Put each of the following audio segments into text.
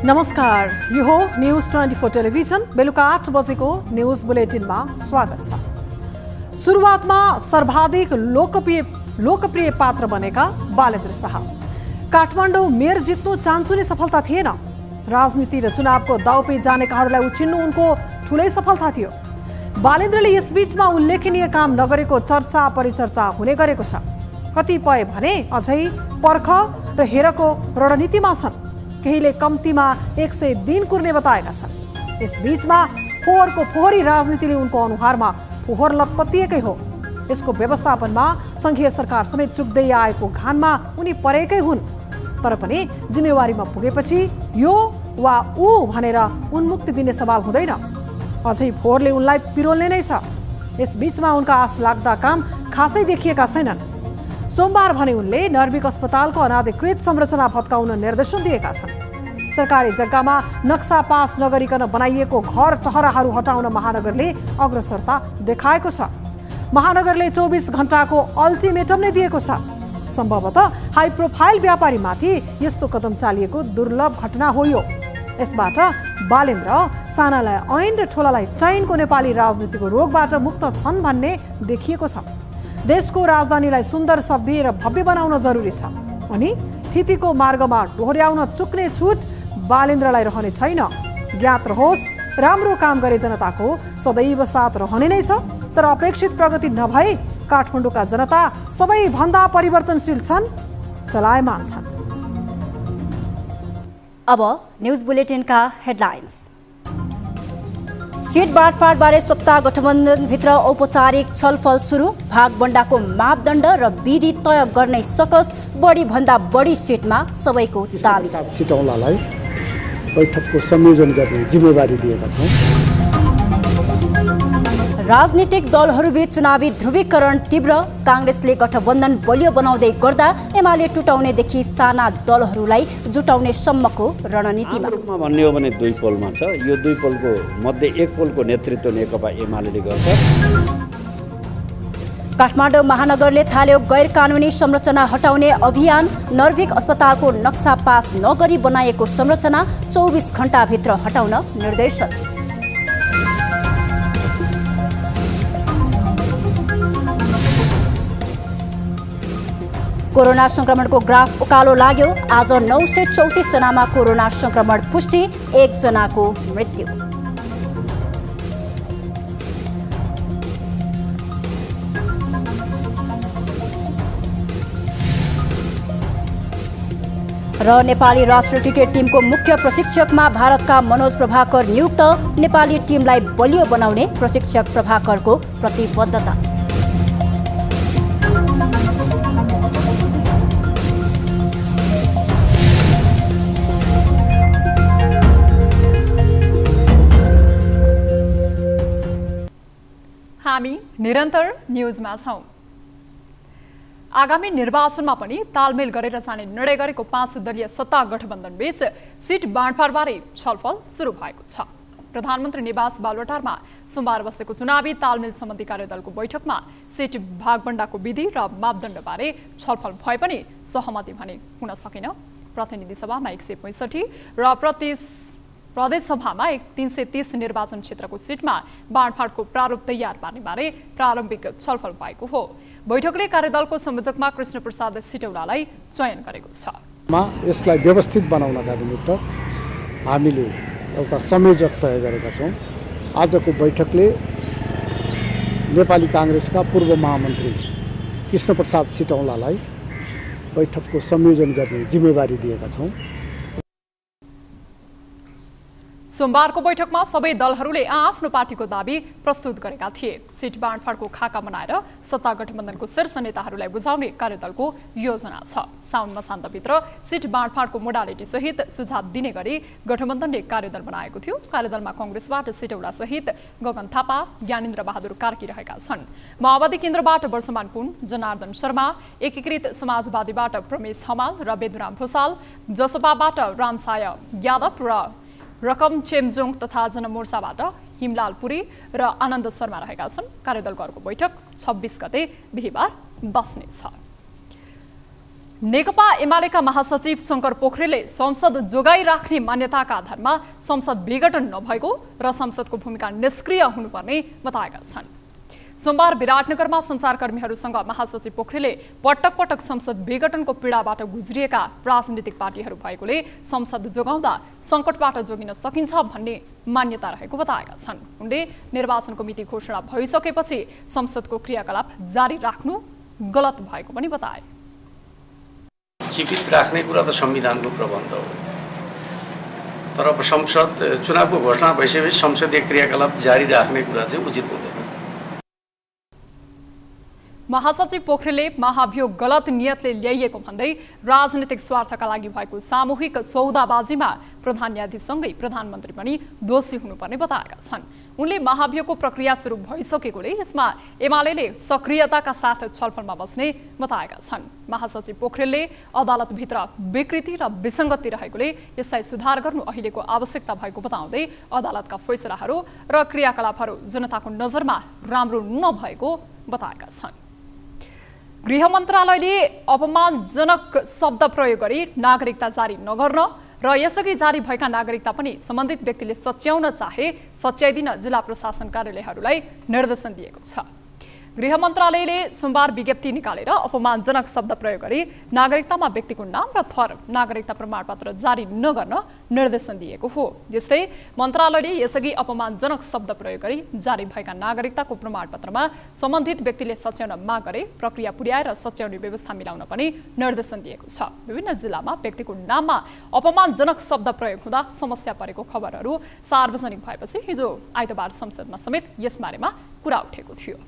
नमस्कार, यो हो न्यूज 24 टेलिभिजन बेलुका 8 बजेको न्यूज बुलेटिनमा स्वागत छ। सुरुवातमा सर्वाधिक लोकप्रिय पात्र बनेका बालेन्द्र शाह। काठमाडौँ मेयर जित्नु चान्चुने सफलता थिएन। राजनीति र चुनावको दाउपे जानेकाहरूलाई उछिन्नु उनको ठूलै सफलता थियो। बालेन्द्रले यसबीचमा उल्लेखनीय काम नगरेको चर्चा परिचर्चा हुने गरेको छ। कतिपय भने अझै पर्ख र हेरको रणनीतिमा छन्। केहीले कम्तीमा 100 दिन कुर्ने बताएका छन्। यसबीचमा फोहोरको फोहोरी राजनीतिले उनको अनुहारमा फोहोर लतपतिएकै हो। यसको व्यवस्थापनमा संघीय सरकार समेत चुक्दै आएको घानमा उनी परेकै हुन्। तर पनि जिम्मेवारीमा पुगेपछि यो वा ऊ भनेर उन्मुक्ति दिने सवाल हुँदैन। अझै फोहोरले उनलाई पिरोल्ने नै छ। यसबीचमा उनका आश लाग्दा काम खासै देखिएका छैनन्। सोमबार भने उनले नर्विक अस्पतालको अनाधिकृत संरचना भत्काउन निर्देशन दिएका छन्। सरकारी जग्गामा नक्सा पास नगरिकन बनाइएको घर टहराहरू हटाउन महानगरले अग्रसरता देखाएको छ। महानगरले 24 घण्टाको अल्टिमेटम नै दिएको छ। सम्भवतः हाई प्रोफाइल व्यापारीमाथि यस्तो कदम चालिएको दुर्लभ घटना हो यो। यसबाट बालेन्द्र सानालाई ऐन र ठोलालाई चैनको नेपाली राजनीतिको रोगबाट मुक्त छन् भन्ने देखिएको छ। देशको राजधानीलाई सुन्दर सभ्य र भव्य बनाउन जरुरी छ। अनि स्थितिको मार्गमा डोर्याउन चुक्ने छुट बालेन्द्रलाई रहने छैन। ज्ञात रहोस्, राम्रो काम गरे जनताको सदैव साथ रहने नै छ। तर अपेक्षित प्रगति नभई काठमाडौँका जनता सबैभन्दा परिवर्तनशील छन्, चलायमान छन्। अब न्यूज बुलेटिनका हेडलाइन्स। सीट बाँडफाँडबारे सत्ता गठबन्धनभित्र औपचारिक छलफल सुरु। भागबण्डाको मापदण्ड र विधि तय गर्नै सकस। बढी भन्दा बढी सीटमा सबैको दाबी। सिटौलालाई बैठकको संयोजन गर्ने जिम्मेवारी दिएका छौँ। राजनीतिक दलहरूबीच चुनावी ध्रुवीकरण तीव्र। कांग्रेसले गठबन्धन बलियो बनाउँदै गर्दा एमाले टुटाउनेदेखि साना दलहरूलाई जुटाउने सम्मको रणनीतिमा। रूपमा भन्ने हो भने दुई पोलमा छ। यो दुई पोलको मध्ये एक पोलको नेतृत्व नेकपा एमाले गर्छ। काठमाडौँ महानगरले थाल्यो गैर कानुनी संरचना हटाउने अभियान। नर्विक अस्पतालको नक्सा पास नगरी बनाएको संरचना 24 घण्टाभित्र हटाउन निर्देशन। कोरोना संक्रमणको ग्राफ उकालो लाग्यो। आज 934 जनामा कोरोना संक्रमण पुष्टि, 1 जनाको मृत्यु। र नेपाली राष्ट्रिय क्रिकेट टिमको मुख्य प्रशिक्षकमा भारतका मनोज प्रभाकर नियुक्त। नेपाली टिमलाई बलियो बनाउने प्रशिक्षक प्रभाकरको प्रतिबद्धता। हामी निरन्तर न्यूजमा छौं। आगामी निर्वाचनमा पनि तालमेल गरेर जाने निर्णय गरेको 5 दलीय सत्ता गठबन्धनबीच सीट बाँडफाँडबारे छलफल सुरु भएको छ। प्रधानमन्त्री निवास बालुवाटारमा सोमबार बसेको चुनावी तालमेल सम्बन्धी कार्यदलको बैठकमा सीट भागबण्डाको विधि र मापदण्डबारे छलफल भए पनि सहमति भने हुन सकेन। प्रतिनिधि सभामा 165 र प्रदेश सभामा 330 निर्वाचन क्षेत्रको सीटमा बाँडफाँडको प्रारूप तयार पार्ने बारे प्रारम्भिक छलफल भएको हो। बैठकले कार्यदलको संयोजकमा कृष्ण प्रसाद सिटौलालाई चयन गरेको छ। यसलाई व्यवस्थित बनाउनका निमित्त हामीले एउटा संयोजक तय गरेका छौँ। आजको बैठकले नेपाली कांग्रेसका पूर्व महामन्त्री कृष्ण प्रसाद सिटौलालाई बैठकको संयोजन गर्ने जिम्मेवारी दिएका छौँ। सोमबारको बैठकमा सबै दलहरूले आफ्नो पार्टीको दाबी प्रस्तुत गरेका थिए। सिट बाँडफाँडको खाका बनाएर सत्ता गठबन्धनको शीर्ष नेताहरूलाई बुझाउने कार्यदलको योजना छ। साउन मसान्तभित्र सिट बाँडफाँडको मोडालिटी सहित सुझाव दिने गरी गठबन्धनले कार्यदल बनाएको थियो। कार्यदलमा कङ्ग्रेसबाट सिटौला सहित गगन थापा, ज्ञानेन्द्र बहादुर कार्की रहेका छन्। माओवादी केन्द्रबाट वर्षमान पुन, जनार्दन शर्मा, एकीकृत समाजवादीबाट प्रमेश हमाल र बेदुराम भूषाल, जसपाबाट रामसाय यादव र रकम चेम्जोङ तथा जनमोर्चाबाट हिमलाल पुरी र आनन्द शर्मा रहेका छन्। कार्यदलको अर्को बैठक 26 गते बिहिबार बस्नेछ। नेकपा एमालेका महासचिव शङ्कर पोखरेलले संसद जोगाइराख्ने मान्यताका आधारमा संसद विघटन नभएको र संसदको भूमिका निष्क्रिय हुनुपर्ने बताएका छन्। सोमबार विराटनगरमा सञ्चारकर्मीहरूसँग महासचिव पोखरेलले पटक पटक संसद विघटनको पीडाबाट गुज्रिएका राजनीतिक पार्टीहरू भएकोले संसद जोगाउँदा सङ्कटबाट जोगिन सकिन्छ भन्ने मान्यता रहेको बताएका छन्। उनले निर्वाचनको मिति घोषणा भइसकेपछि संसदको क्रियाकलाप जारी राख्नु गलत भएको पनि बताए। जीवित राख्ने कुरा त संविधानको प्रबन्ध हो, तर अब संसद चुनावको घोषणा भइसकेपछि संसदीय क्रियाकलाप जारी राख्ने कुरा चाहिँ उचित हुँदैन। महासचिव पोखरेलले महाभियोग गलत नियतले ल्याइएको भन्दै राजनीतिक स्वार्थका लागि भएको सामूहिक सौदाबाजीमा प्रधान न्यायाधीशसँगै प्रधानमन्त्री पनि दोषी हुनुपर्ने बताएका छन्। उनले महाभियोगको प्रक्रिया सुरु भइसकेकोले यसमा एमालेले सक्रियताका साथ छलफलमा बस्ने बताएका छन्। महासचिव पोखरेलले अदालतभित्र विकृति र विसङ्गति रहेकोले यसलाई सुधार गर्नु अहिलेको आवश्यकता भएको बताउँदै अदालतका फैसलाहरू र क्रियाकलापहरू जनताको नजरमा राम्रो नभएको बताएका छन्। गृह मन्त्रालयले अपमानजनक शब्द प्रयोग गरी नागरिकता जारी नगर्न र यसअघि जारी भएका नागरिकता पनि सम्बन्धित व्यक्तिले सच्याउन चाहे सच्याइदिन जिल्ला प्रशासन कार्यालयहरूलाई निर्देशन दिएको छ। गृह मन्त्रालयले सोमबार विज्ञप्ति निकालेर अपमानजनक शब्द प्रयोग गरी नागरिकतामा व्यक्तिको नाम र थर नागरिकता प्रमाणपत्र जारी नगर्न निर्देशन दिएको हो। यस्तै मन्त्रालयले यसअघि अपमानजनक शब्द प्रयोग गरी जारी भएका नागरिकताको प्रमाणपत्रमा सम्बन्धित व्यक्तिले सच्याउन माग गरे प्रक्रिया पुर्याएर सच्याउने व्यवस्था मिलाउन पनि निर्देशन दिएको छ। विभिन्न जिल्लामा व्यक्तिको नाममा अपमानजनक शब्द प्रयोग हुँदा समस्या परेको खबरहरू सार्वजनिक भएपछि हिजो आइतबार संसदमा समेत यसबारेमा कुरा उठेको थियो।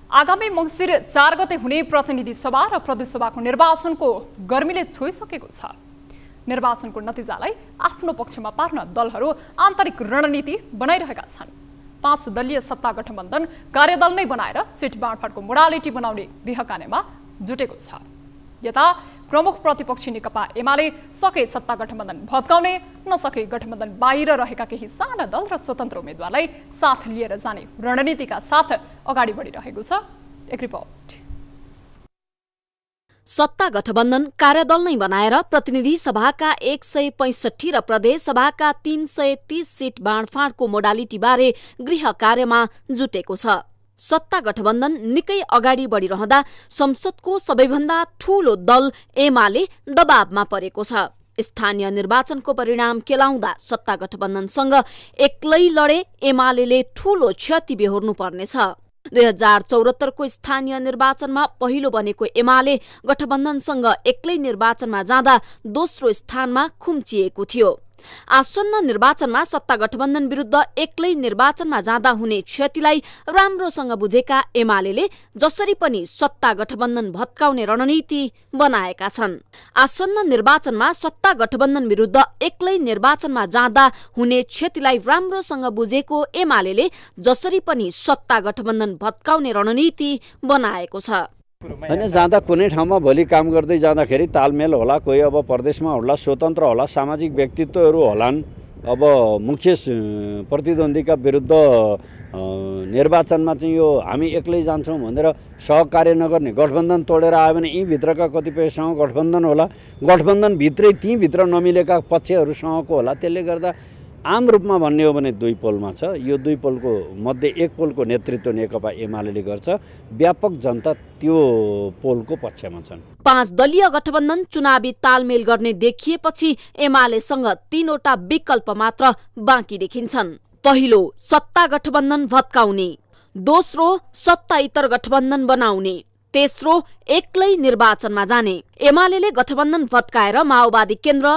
आगामी मङ्सिर 4 गते हुने प्रतिनिधि सभा र प्रदेश सभाको निर्वाचनको गर्मीले छोइसकेको छ। निर्वाचनको नतिजालाई आफ्नो पक्षमा पार्न दलहरू आन्तरिक रणनीति बनाइरहेका छन्। 5 दलीय सत्ता गठबन्धन कार्यदल नै बनाएर सिट बाँडफाँडको मोडालिटी बनाउने गृह कार्यमा जुटेको छ। यता प्रमुख प्रतिपक्षी नेकपा एमाले सके सत्ता गठबन्धन भत्काउने, नसके गठबन्धन बाहिर रहेका केही साना दल र स्वतन्त्र उम्मेदवारलाई साथ लिएर जाने रणनीतिका साथ अगाडि बढिरहेको छ। एक रिपोर्ट। सत्ता गठबन्धन कार्यदल नै बनाएर प्रतिनिधि सभाका 165 र प्रदेश सभाका 330 सिट बाँडफाँडको मोडालिटी बारे गृह कार्यमा जुटेको छ। सत्ता गठबन्धन निकै अगाडि बढिरहँदा संसदको सबैभन्दा ठूलो दल एमाले दबावमा परेको छ। स्थानीय निर्वाचनको परिणाम केलाउँदा सत्ता गठबन्धनसँग एक्लै लडे एमालेले ठूलो क्षति बेहोर्नु पर्नेछ। 2074 को स्थानीय निर्वाचनमा पहिलो बनेको एमाले गठबन्धनसँग एक्लै निर्वाचनमा जाँदा दोस्रो स्थानमा खुम्चिएको थियो। आसन्न निर्वाचनमा सत्ता गठबन्धन विरुद्ध एक्लै निर्वाचनमा जाँदा हुने क्षतिलाई राम्रोसँग बुझेका एमालेले जसरी पनि सत्ता गठबन्धन भत्काउने रणनीति बनाएका छन्। आसन्न निर्वाचनमा सत्ता गठबन्धन विरुद्ध एक्लै निर्वाचनमा जाँदा हुने क्षतिलाई राम्रोसँग बुझेको एमालेले जसरी पनि सत्ता गठबन्धन भत्काउने रणनीति बनाएको छ। होइन, जाँदा कुनै ठाउँमा भोलि काम गर्दै जाँदाखेरि तालमेल होला, कोही अब प्रदेशमा होला, स्वतन्त्र होला, सामाजिक व्यक्तित्वहरू होलान्। अब मुख्य प्रतिद्वन्दीका विरुद्ध निर्वाचनमा चाहिँ यो हामी एक्लै जान्छौँ भनेर सहकार्य नगर्ने, गठबन्धन तोडेर आयो भने यी भित्रका कतिपयसँग गठबन्धन होला, गठबन्धनभित्रै तीभित्र नमिलेका पक्षहरूसँगको होला। त्यसले गर्दा आम रूपमा भन्ने हो भने दुई पोलमा छ। यो दुई पोलको मध्ये एक पोलको नेतृत्व नेकपा एमाले गर्छ। व्यापक जनता त्यो पोलको पक्षमा छन्। 5 दलीय गठबन्धन चुनावी तालमेल गर्ने देखिएपछि एमालेसँग 3वटा विकल्प मात्र बाँकी देखिन्छन्। पहिलो, सत्ता गठबन्धन भत्काउने, दोस्रो, सत्ता इतर गठबन्धन बनाउने, तेस्रो एक्लै निर्वाचनमा जाने। एमाले गठबन्धन भत्काएर माओवादी केन्द्र,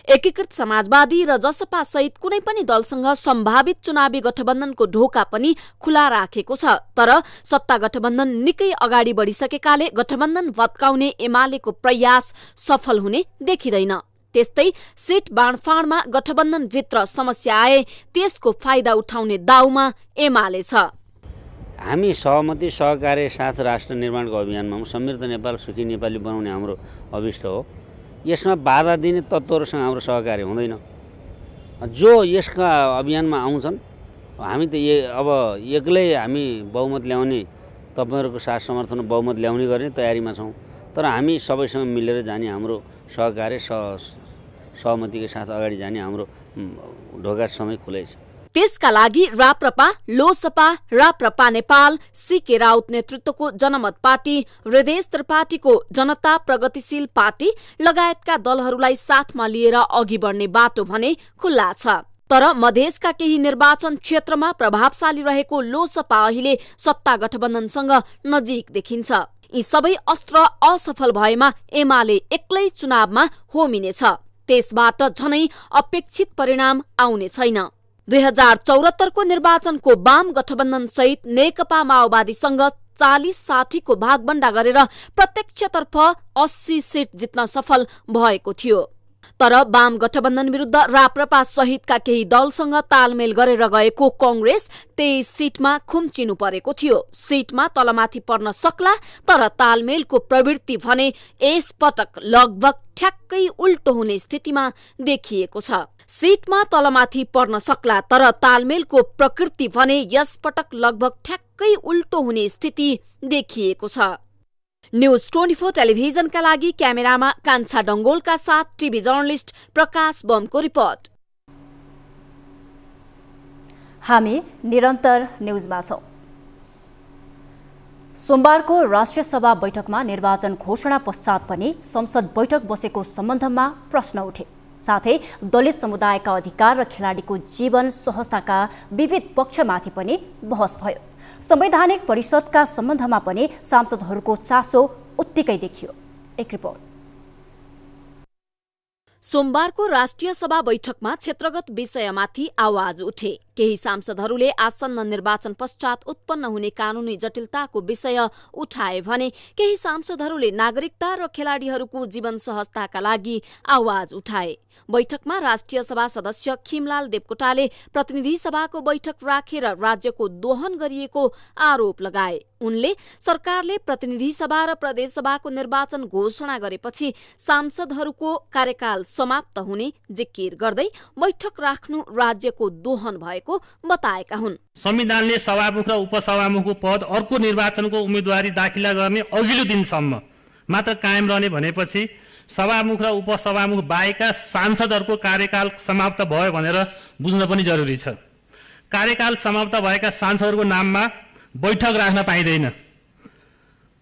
एकीकृत समाजवादी र जसपा सहित कुनै पनि दलसँग सम्भावित चुनावी गठबन्धनको ढोका पनि खुला राखेको छ। तर सत्ता गठबन्धन निकै अगाडि बढिसकेकाले गठबन्धन भत्काउने एमालेको प्रयास सफल हुने देखिँदैन। त्यस्तै सिट बाँडफाँडमा गठबन्धनभित्र समस्या आए त्यसको फाइदा उठाउने दाउमा एमाले छ। हामी सहमति सहकार्य साथ राष्ट्र निर्माणको अभियानमा समृद्ध नेपाल सुखी नेपाली बनाउने हाम्रो अभिष्ट हो। यसमा बाधा दिने तत्त्वहरूसँग हाम्रो सहकार्य हुँदैन। जो यसका अभियानमा आउँछन् हामी त अब एक्लै हामी बहुमत ल्याउने, तपाईँहरूको साथ समर्थन बहुमत ल्याउने गर्ने तयारीमा छौँ। तर हामी सबैसँग मिलेर जाने, हाम्रो सहकार्य सहमतिको साथ अगाडि जाने हाम्रो ढोका सधैँ खुलै छ। त्यसका लागि राप्रपा, लोसपा, राप्रपा नेपाल, सीके राउत नेतृत्वको जनमत पार्टी, हृदय त्रिपाठीको जनता प्रगतिशील पार्टी लगायतका दलहरूलाई साथमा लिएर अघि बढ्ने बाटो भने खुल्ला छ। तर मधेसका केही निर्वाचन क्षेत्रमा प्रभावशाली रहेको लोसपा अहिले सत्ता गठबन्धनसँग नजिक देखिन्छ। यी सबै अस्त्र असफल भएमा एमाले एक्लै चुनावमा होमिनेछ। त्यसबाट झनै अपेक्षित परिणाम आउने छैन। 2074 को निर्वाचनको वाम गठबन्धन सहित नेकपा माओवादीसँग 40-60 को भागबण्डा गरेर प्रत्यक्षतर्फ 80 सीट जित्न सफल भएको थियो। तर वाम गठबन्धन विरुद्ध राप्रपा सहितका केही दलसँग तालमेल गरेर गएको कांग्रेस 23 सीटमा खुम्चिनु परेको थियो। सीटमा तलमाथि पर्न सक्ला, तर तालमेलको प्रवृत्ति भने यस पटक लगभग ठ्याक्कै उल्टो हुने स्थितिमा देखिएको छ। सीटमा तलमाथि पर्न सक्ला, तर तालमेलको प्रकृति भने यस पटक लगभग ठ्याक्कै उल्टो हुने स्थिति देखिएको छ। न्यूज 24 टेलिभिजनका लागि क्यामेरामा कान्छा डंगोलका साथ टिभी जर्नलिस्ट प्रकाश बमको रिपोर्ट। हामी निरन्तर न्यूजमा छौं। सोमबारको राष्ट्रिय सभा बैठकमा निर्वाचन घोषणा पश्चात पनि संसद बैठक बसेको सम्बन्धमा प्रश्न उठे। साथै दलित समुदायका अधिकार र खेलाडीको जीवन सहजताका विविध पक्षमाथि पनि बहस भयो। संवैधानिक परिषदका सम्बन्धमा पनि सांसदहरूको चासो उत्तिकै देखियो। एक रिपोर्ट। सोमबारको राष्ट्रिय सभा बैठकमा क्षेत्रगत विषयमाथि आवाज उठे। केही सांसदहरूले आसन्न निर्वाचन पश्चात उत्पन्न हुने कानूनी जटिलताको विषय उठाए भने केही सांसदहरूले नागरिकता र खेलाडीहरूको जीवन सहजताका लागि आवाज उठाए। बैठकमा राष्ट्रिय सभा सदस्य खिमलाल देवकोटाले प्रतिनिधि सभाको बैठक राखेर राज्यको दोहन गरिएको आरोप लगाए। उनले सरकारले प्रतिनिधि सभा र प्रदेश सभाको निर्वाचन घोषणा गरेपछि सांसदहरूको कार्यकाल समाप्त हुने जिकिर गर्दै बैठक राख्नु राज्यको दोहन भएको बताएका हुन्। संविधानले सभामुख र उपसभामुखको पद अर्को निर्वाचनको उम्मेदवारी दाखिला गर्ने अघिल्लो दिनसम्म मात्र कायम रहने भनेपछि सभामुख र उपसभामुख बाहेकका सांसदहरूको कार्यकाल समाप्त भयो भनेर बुझ्न पनि जरुरी छ। कार्यकाल समाप्त भएका सांसदहरूको नाममा बैठक राख्न पाइँदैन,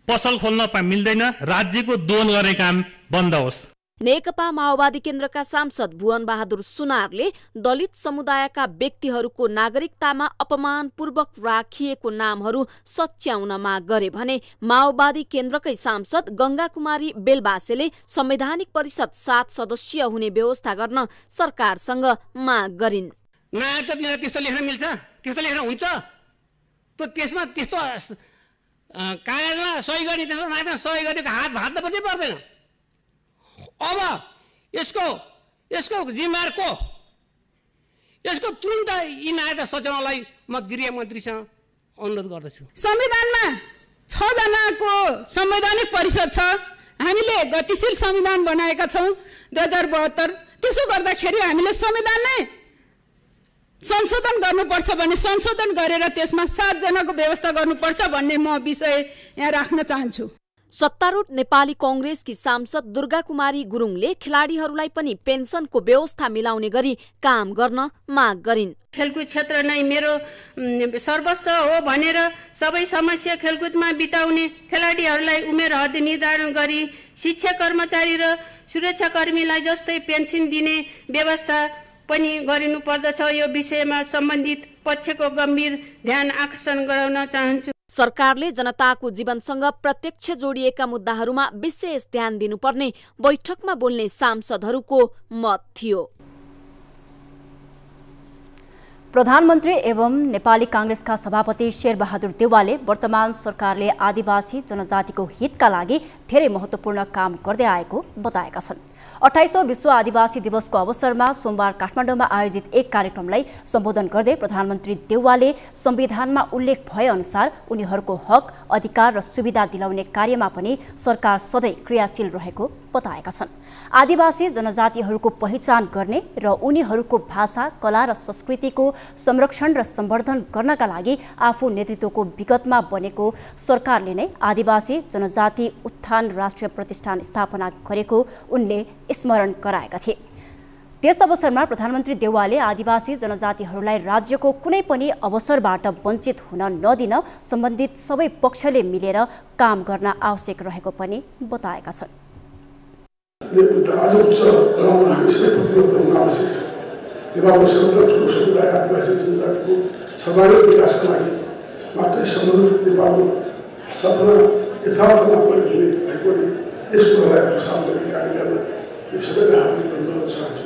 पसल खोल्न मिल्दैन, राज्यको दोहन गर्ने काम बन्द होस्। नेकपा माओवादी केन्द्रका सांसद भुवन बहादुर सुनारले दलित समुदायका व्यक्तिहरूको नागरिकतामा अपमानपूर्वक राखिएको नामहरू सच्याउन माग गरे भने माओवादी केन्द्रकै सांसद गंगा कुमारी बेलबासेले संवैधानिक परिषद 7 सदस्यीय हुने व्यवस्था गर्न सरकारसँग माग गरिन्। त्यस्तो लेख्न मिल्छ, त्यस्तो लेख्न हुन्छ, त्यसमा त्यस्तो कागजमा सही गर्ने, त्यस्तो नागरिकमा सही गरेको हात भात्न पछि पर्दैन। अब यसको जिम्मेवार को? यसको तुरन्त यी नायकता सच्याउनलाई म गृहमन्त्रीसँग अनुरोध गर्दछु। संविधानमा 6 जनाको संवैधानिक परिषद छ। हामीले गतिशील संविधान बनाएका छौं 2072। त्यसो गर्दाखेरि हामीले संविधान नै संशोधन गर्नुपर्छ भने संशोधन गरेर त्यसमा 7 जनाको व्यवस्था गर्नुपर्छ भन्ने म विषय यहाँ राख्न चाहन्छु। सत्तारूढ नेपाली कांग्रेसकी सांसद दुर्गा कुमारी गुरुङले खेलाडीहरूलाई पनि पेन्सनको व्यवस्था मिलाउने गरी काम गर्न माग गरिन्। खेलकुद क्षेत्र नै मेरो सर्वस्व हो भनेर सबै समस्या खेलकुदमा बिताउने खेलाडीहरूलाई उमेर हद निर्धारण गरी शिक्षा कर्मचारी र सुरक्षाकर्मीलाई जस्तै पेन्सन दिने व्यवस्था पनि गरिनु पर्दछ। यो विषयमा सम्बन्धित पक्षको गम्भीर ध्यान आकर्षण गराउन चाहन्छु। सरकारले जनताको जीवनसँग प्रत्यक्ष जोडिएका मुद्दाहरूमा विशेष ध्यान दिनुपर्ने बैठकमा बोल्ने सांसदहरूको मत थियो। प्रधानमन्त्री एवं नेपाली कांग्रेसका सभापति शेरबहादुर देउवाले वर्तमान सरकारले आदिवासी जनजातिको हितका लागि धेरै महत्त्वपूर्ण काम गर्दै आएको बताएका छन्। 28औं विश्व आदिवासी दिवसको अवसरमा सोमबार काठमाडौँमा आयोजित एक कार्यक्रमलाई सम्बोधन गर्दै प्रधानमन्त्री देउवाले संविधानमा उल्लेख भए अनुसार उनीहरूको हक, अधिकार र सुविधा दिलाउने कार्यमा पनि सरकार सधैँ क्रियाशील रहेको बताएका छन्। आदिवासी जनजातिहरूको पहिचान गर्ने र उनीहरूको भाषा, कला र संस्कृतिको संरक्षण र सम्वर्धन गर्नका लागि आफू नेतृत्वको विगतमा बनेको सरकारले नै आदिवासी जनजाति उत्थान राष्ट्रिय प्रतिष्ठान स्थापना गरेको उनले स्मरण गराएका थिए। त्यस अवसरमा प्रधानमन्त्री देउवाले आदिवासी जनजातिहरूलाई राज्यको कुनै पनि अवसरबाट वञ्चित हुन नदिन सम्बन्धित सबै पक्षले मिलेर काम गर्न आवश्यक रहेको पनि बताएका छन्। आज उच्च बनाउन हामी सबै प्रतिबद्ध हुन आवश्यक छ। नेपालको सबैभन्दा ठुलो समुदाय आदिवासी जनजातिको सर्वाङ्गीण विकासका लागि मात्रै सम्बन्धित नेपालको सपना यथार्थमा परिणत भएकोले यस कुरालाई प्रोत्साहन गर्ने कार्य गर्न यो सबैलाई हामी अनुरोध चाहन्छु।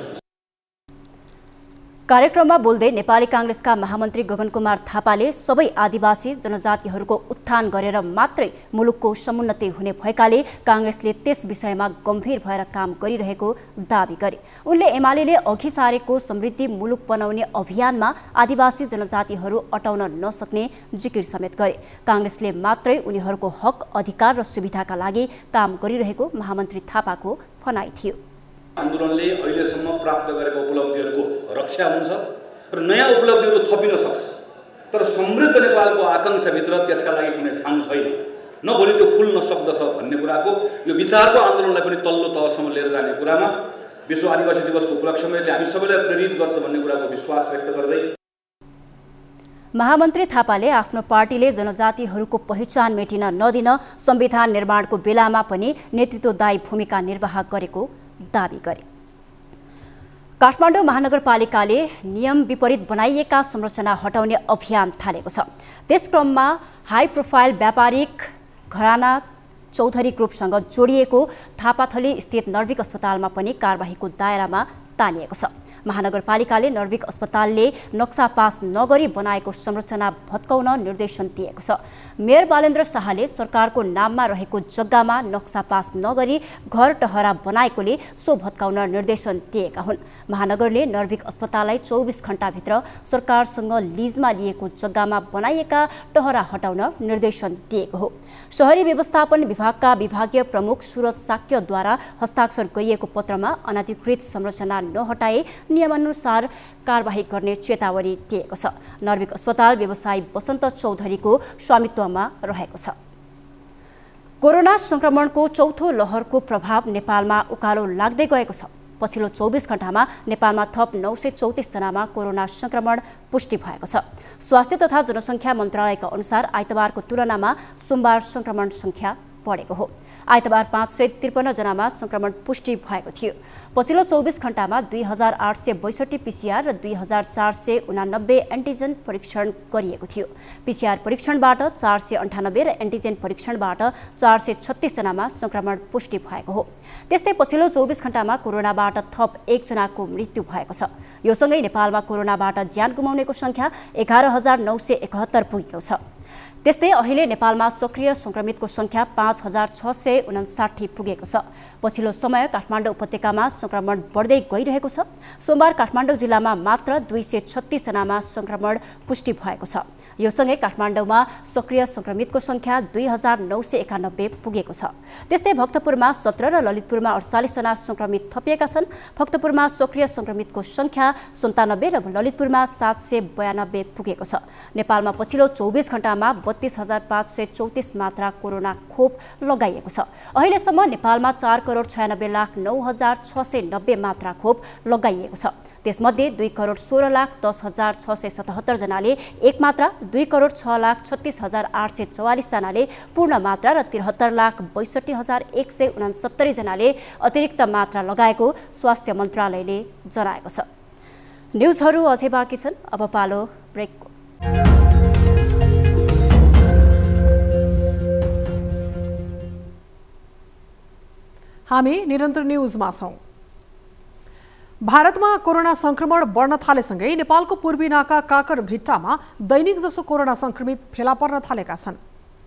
कार्यक्रममा बोल्दै नेपाली कांग्रेसका महामन्त्री गगन कुमार थापाले सबै आदिवासी जनजातिहरूको उत्थान गरेर मात्रै मुलुकको समुन्नति हुने भएकाले कांग्रेसले त्यस विषयमा गम्भीर भएर काम गरिरहेको दाबी गरे। उनले एमालेले अघि सारेको समृद्धि मुलुक बनाउने अभियानमा आदिवासी जनजातिहरू अटाउन नसक्ने जिकिर समेत गरे। कांग्रेसले मात्रै उनीहरूको हक, अधिकार र सुविधाका लागि काम गरिरहेको महामन्त्री थापाको भनाइ थियो। आन्दोलनले अहिलेसम्म प्राप्त गरेका उपलब्धिहरूको रक्षा हुन्छ र नयाँ उपलब्धिहरू थपिन सक्छ, तर समृद्ध नेपालको आकांक्षाभित्र त्यसका लागि कुनै ठाउँ छैन। न भोलि त्यो फुल्न सक्दछ भन्ने कुराको यो विचारको आन्दोलनलाई पनि तल्लो तहसम्म लिएर जाने कुरामा विश्व आदिवासी दिवसको उपलक्ष्यमा हामी सबैलाई प्रेरित गर्छ भन्ने कुराको विश्वास व्यक्त गर्दै महामन्त्री थापाले आफ्नो पार्टीले जनजातिहरूको पहिचान मेटिन नदिन संविधान निर्माणको बेलामा पनि नेतृत्वदायी भूमिका निर्वाह गरेको दाबी गरे। काठमाडौँ महानगरपालिकाले नियम विपरीत बनाइएका संरचना हटाउने अभियान थालेको छ। त्यस क्रममा हाई प्रोफाइल व्यापारिक घराना चौधरी ग्रुपसँग जोडिएको थापाथली स्थित नर्विक अस्पतालमा पनि कारबाहीको दायरामा तानिएको छ। महानगरपालिकाले नर्विक अस्पतालले नक्सा पास नगरी बनाएको संरचना भत्काउन निर्देशन दिएको छ। मेयर बालेन्द्र शाहले सरकारको नाममा रहेको जग्गामा नक्सा पास नगरी घर टहरा बनाएकोले सो भत्काउन निर्देशन दिएका हुन्। महानगरले नर्विक अस्पताललाई 24 घण्टाभित्र सरकारसँग लिजमा लिएको जग्गामा बनाइएका टहरा हटाउन निर्देशन दिएको हो। शहरी व्यवस्थापन विभागका विभागीय प्रमुख सुरज साक्यद्वारा हस्ताक्षर गरिएको पत्रमा अनधिकृत संरचना नहटाए नियमानुसार कारबाही गर्ने चेतावनी दिएको छ। नर्विक अस्पताल व्यवसायी वसन्त चौधरीको स्वामित्वमा रहेको छ। कोरोना संक्रमणको चौथो लहरको प्रभाव नेपालमा उकालो लाग्दै गएको छ। पछिल्लो 24 घण्टामा नेपालमा थप 934 जनामा कोरोना संक्रमण पुष्टि भएको छ। स्वास्थ्य तथा जनसङ्ख्या मन्त्रालयका अनुसार आइतबारको तुलनामा सोमबार संक्रमण संख्या बढेको हो। आइतबार 553 जनामा संक्रमण पुष्टि भएको थियो। पछिल्लो 24 घण्टामा 2862 पीसीआर र 2489 एन्टिजेन परीक्षण गरिएको थियो। पीसीआर परीक्षणबाट 498 र एन्टिजेन परीक्षणबाट 436 जनामा संक्रमण पुष्टि भएको हो। त्यस्तै पछिल्लो 24 घण्टामा कोरोनाबाट थप 1 जनाको मृत्यु भएको छ। यो सँगै नेपालमा कोरोनाबाट ज्यान गुमाउनेको संख्या 11971 पुगेको छ। त्यस्तै अहिले नेपालमा सक्रिय संक्रमितको संख्या 5659 पुगेको छ। पछिल्लो समय काठमाडौँ उपत्यकामा संक्रमण बढ्दै गइरहेको छ। सोमबार काठमाडौँ जिल्लामा मात्र 236 जनामा संक्रमण पुष्टि भएको छ। यो सँगै काठमाडौँमा सक्रिय संक्रमितको संख्या 2991 पुगेको छ। त्यस्तै भक्तपुरमा 17 र ललितपुरमा 48 जना संक्रमित थपिएका छन्। भक्तपुरमा सक्रिय संक्रमितको संख्या 97 र ललितपुरमा 792 पुगेको छ। नेपालमा पछिल्लो 24 घण्टामा 32534 मात्रा कोरोना खोप लगाइएको छ। अहिलेसम्म नेपालमा 4,96,09,690 मात्रा खोप लगाइएको छ। त्यसमध्ये 2,16,10,677 जनाले एक मात्रा, 2,06,36,844 जनाले पूर्ण मात्रा र 73,62,169 जनाले अतिरिक्त मात्रा लगाएको स्वास्थ्य मन्त्रालयले जनाएको छ। न्युजहरू अझै बाँकी छन्, अब पालो ब्रेकको। हामी निरन्तर न्यूजमा छौं। भारतमा कोरोना संक्रमण बढ्न थालेसँगै नेपालको पूर्वी नाका काकरभिट्टामा दैनिक जसो कोरोना संक्रमित फेला पर्न थालेका छन्।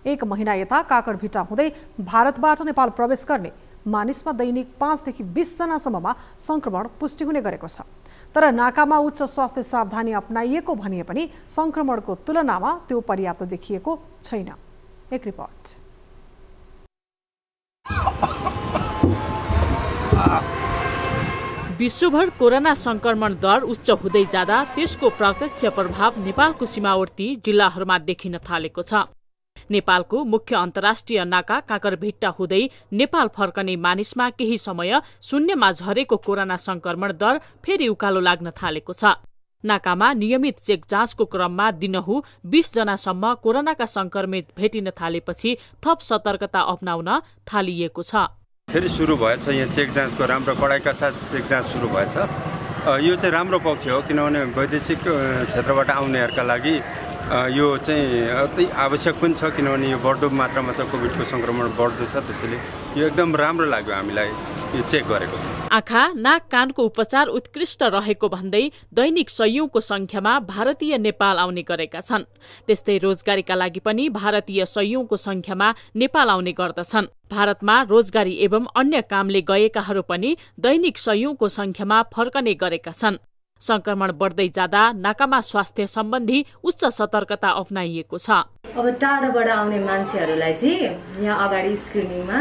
1 महिना यता काकरभिट्टा हुँदै भारतबाट नेपाल प्रवेश गर्ने मानिसमा दैनिक 5 देखि 20 जनासम्ममा संक्रमण पुष्टि हुने गरेको छ। तर नाकामा उच्च स्वास्थ्य सावधानी अपनाइएको भनिए पनि संक्रमणको तुलनामा त्यो पर्याप्त देखिएको छैन। एक रिपोर्ट। विश्वभर कोरोना संक्रमण दर उच्च हुँदै जाँदा त्यसको प्रत्यक्ष प्रभाव नेपालको सीमावर्ती जिल्लाहरूमा देखिन थालेको छ। नेपालको मुख्य अन्तर्राष्ट्रिय नाका काकरभिट्टा हुँदै नेपाल फर्कने मानिसमा केही समय शून्यमा झरेको कोरोना संक्रमण दर फेरि उकालो लाग्न थालेको छ। नाकामा नियमित चेक जाँचको क्रममा दिनहु 20 जनासम्म कोरोनाका संक्रमित भेटिन थालेपछि थप सतर्कता अपनाउन थालिएको छ। फेरि सुरु भएछ यहाँ चेक जाँचको राम्रो कडाइका साथ चेक जाँच सुरु भएछ। यो चाहिँ राम्रो पक्ष हो, किनभने वैदेशिक क्षेत्रबाट आउनेहरूका लागि यो चाहिँ अति आवश्यक पनि छ, किनभने यो बढ्दो मात्रामा छ, कोभिडको संक्रमण बढ्दो छ। त्यसैले यो एकदम राम्रो लाग्यो हामीलाई यो चेक गरेको छ। आँखा नाक कानको उपचार उत्कृष्ट रहेको भन्दै दैनिक सयौंको संख्यामा भारतीय नेपाल आउने गरेका छन्। त्यस्तै रोजगारीका लागि पनि भारतीय सयौंको संख्यामा नेपाल आउने गर्दछन्। भारतमा रोजगारी एवं अन्य कामले गएकाहरू पनि दैनिक सयौंको संख्यामा फर्कने गरेका छन्। संक्रमण बढ्दै जाँदा नाकामा स्वास्थ्य सम्बन्धी उच्च सतर्कता अपनाइएको छ। अब टाढाबाट आउने मान्छेहरूलाई चाहिँ यहाँ अगाडि स्क्रिनिङमा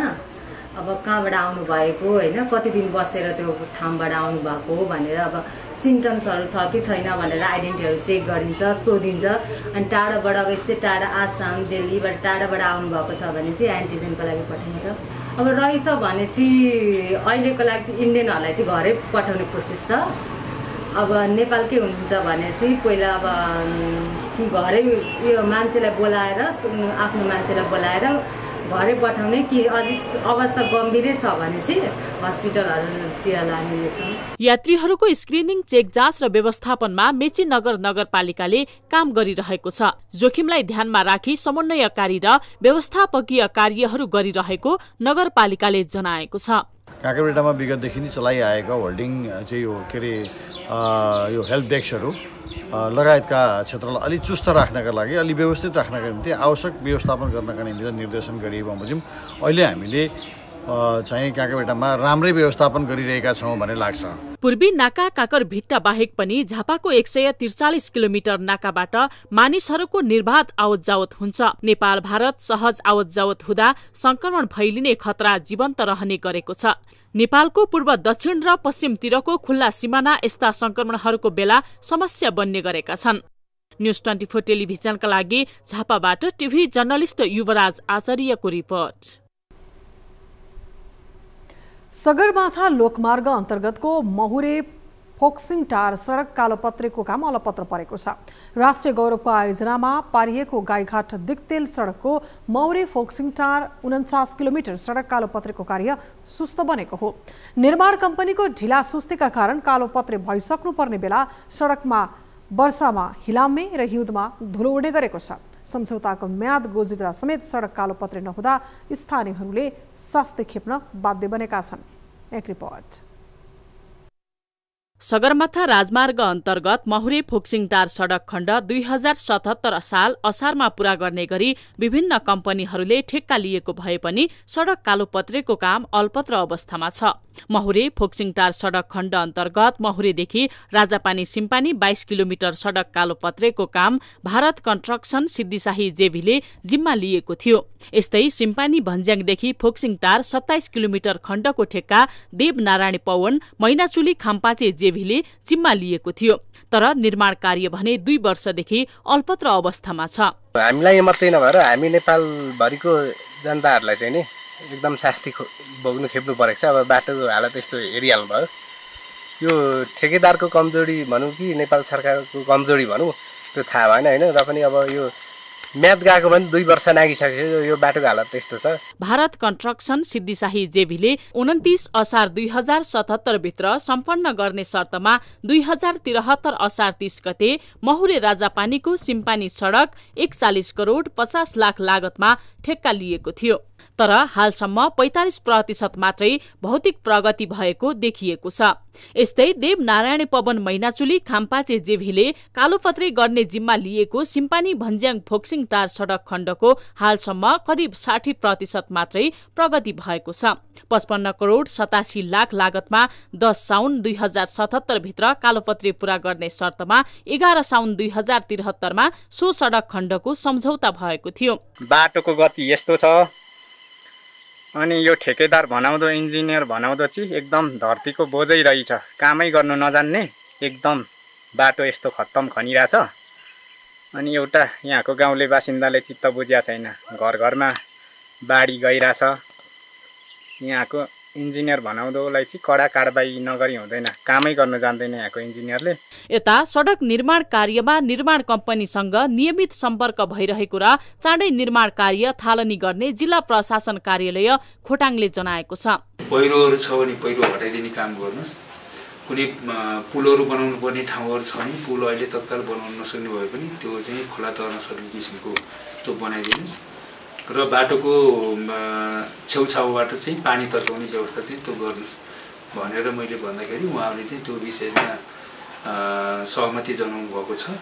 अब कहाँबाट आउनु भएको होइन, कति दिन बसेर त्यो ठाउँबाट आउनु भएको भनेर अब सिम्टम्सहरू छ कि छैन भनेर आइडेन्टिटीहरू चेक गरिन्छ, सोधिन्छ। अनि टाढाबाट अब यस्तै टाढा आसाम दिल्लीबाट टाढाबाट आउनु भएको छ भने चाहिँ एन्टिजेनको लागि पठाइन्छ। अब रहेछ भने चाहिँ अहिलेको लागि चाहिँ इन्डियनहरूलाई चाहिँ घरै पठाउने कोसिस छ। अब नेपालकै हुनुहुन्छ भने चाहिँ पहिला अब कि घरै यो मान्छेलाई बोलाएर आफ्नो मान्छेलाई बोलाएर घरै पठाउने कि अलिक अवस्था गम्भीरै छ भने चाहिँ हस्पिटलहरूतिर लाने छ। यात्रीहरूको स्क्रिनिङ चेक जाँच र व्यवस्थापनमा मेची नगरपालिकाले काम गरिरहेको छ। जोखिमलाई ध्यानमा राखी समन्वयकारी र व्यवस्थापकीय कार्यहरू गरिरहेको नगरपालिकाले जनाएको छ। काकरभिट्टामा विगतदेखि नै चलाइआएको होल्डिङ चाहिँ यो के अरे यो हेल्प डेस्कहरू लगायतका क्षेत्रलाई अलि चुस्त राख्नका लागि, अलि व्यवस्थित राख्नका निम्ति आवश्यक व्यवस्थापन गर्नका निम्ति निर्देशन गरिएको बमोजिम अहिले हामीले चाहिँ काकरभिट्टामा राम्रै व्यवस्थापन गरिरहेका छौँ भन्ने लाग्छ। पूर्वी नाका काकरभिट्टा बाहेक पनि झापाको 143 किलोमिटर नाकाबाट मानिसहरूको निर्बाध आवत जावत हुन्छ। नेपाल भारत सहज आवत जावत हुँदा संक्रमण फैलिने खतरा जीवन्त रहने गरेको छ। नेपालको पूर्व दक्षिण र पश्चिमतिरको खुल्ला सिमाना यस्ता संक्रमणहरूको बेला समस्या बन्ने गरेका छन्। न्यूज 24 टेलिभिजनका लागि झापाबाट टिभी जर्नलिस्ट युवराज आचार्यको रिपोर्ट। सगरमाथा लोकमार्ग अन्तर्गतको महुरे फोक्सिङटार सडक कालोपत्रेको काम अलपत्र परेको छ। राष्ट्रिय गौरवको आयोजनामा पारिएको गाईघाट दिक्तेल सडकको महुरे फोक्सिङटार 49 किलोमिटर सडक कालोपत्रेको कार्य सुस्त बनेको हो। निर्माण कम्पनीको ढिला सुस्तीका कारण कालोपत्रे भइसक्नु पर्ने बेला सडकमा वर्षामा हिलाम्मे र हिउँदमा धुलो उड्ने गरेको छ। सम्झौताको म्याद गोजिँदा समेत सडक कालोपत्रे नहुँदा स्थानीयहरूले शास्ति खेप्न बाध्य बनेका छन्। एक रिपोर्ट। सगरमाथा राजमार्ग अन्तर्गत महुरे फोक्सिङटार सडक खण्ड 2077 साल असारमा पूरा गर्ने गरी विभिन्न कम्पनीहरूले ठेक्का लिएको भए पनि सडक कालोपत्रेको काम अल्पत्र अवस्थामा छ। महुरे फोक्सिङटार सडक खण्ड अन्तर्गत महुरेदेखि राजापानी सिम्पानी 22 किलोमिटर सडक कालोपत्रेको काम भारत कन्स्ट्रक्सन सिद्धिशाही जेभीले जिम्मा लिएको थियो। यस्तै सिम्पानी भन्ज्याङदेखि फोक्सिङटार 27 किलोमिटर खण्डको ठेक्का देवनारायण पवन मैनाचुली खाम्पाचे जेभीले जिम्मा लिएको थियो। तर निर्माण कार्य भने 2 वर्षदेखि अल्पत्र अवस्थामा छ। हामीलाई मात्रै नभएर हामी नेपालभरिको जनताहरूलाई चाहिँ नि एकदम शास्ति भोग्नु खेप्नु परेको छ। अब बाटोको हालत यस्तो हेरिहाल्नु भयो। यो ठेकेदारको कमजोरी भनौँ कि नेपाल सरकारको कमजोरी भनौँ त्यो थाहा भएन होइन। र पनि अब यो म्याद गएको पनि 2 वर्ष नागिसक्यो। यो बाटोको हालत त्यस्तो छ। भारत कन्स्ट्रक्सन सिद्धिशाही जेभीले 29 असार 2077 भित्र सम्पन्न गर्ने शर्तमा 2073 असार 30 गते महुरे राजापानीको सिम्पानी सडक 41 करोड 50 लाख लागतमा ठेक्का लिएको थियो। तर हालसम्म 45% मात्रै भौतिक प्रगति भएको देखिएको छ। यस्तै देवनारायण पवन मैनाचुली खाम्पाचे जेभीले कालोपत्रे गर्ने जिम्मा लिएको सिम्पानी भन्ज्याङ फोक्सिङ टार सडक खण्डको हालसम्म करिब 60% मात्रै प्रगति भएको छ। 55 करोड 87 लाख लागतमा 10 साउन 2077 भित्र कालोपत्रे पूरा गर्ने शर्तमा 11 साउन 2073 मा सो सडक खण्डको सम्झौता भएको थियो। बाटोको गति यस्तो छ अनि यो ठेकेदार बनाउँदो इन्जिनियर बनाउँदो चाहिँ एकदम धरतीको बोझै रहेछ, कामै गर्नु नजान्ने, एकदम बाटो यस्तो खत्तम खनिरहेछ। अनि एउटा यहाँको गाउँले बासिन्दाले चित्त बुझ्या छैन, घर घरमा बाढी गइरहेछ। यहाँको इन्जिनियर बनाउँदोलाई चाहिँ कडा कारबाही नगरी हुँदैन, कामै गर्न जान्दैन यहाँको इन्जिनियरले। यता सडक निर्माण कार्यमा निर्माण कम्पनीसँग नियमित सम्पर्क भइरहेको र चाँडै निर्माण कार्य थालनी गर्ने जिल्ला प्रशासन कार्यालय खोटाङले जनाएको छ। पहिरोहरू छ भने पहिरो हटाइदिने काम गर्नुहोस्, कुनै पुलहरू बनाउनु पर्ने ठाउँहरू छ भने पुल अहिले तत्काल बनाउन नसक्ने भए पनि त्यो चाहिँ खोला तर्न सक्ने किसिमको त्यो बनाइदिनुहोस् र बाटोको छेउछाउबाट चाहिँ पानी तर्काउने व्यवस्था चाहिँ त्यो गर्नुहोस् भनेर मैले भन्दाखेरि उहाँहरूले चाहिँ त्यो विषयमा सहमति जनाउनु भएको छ।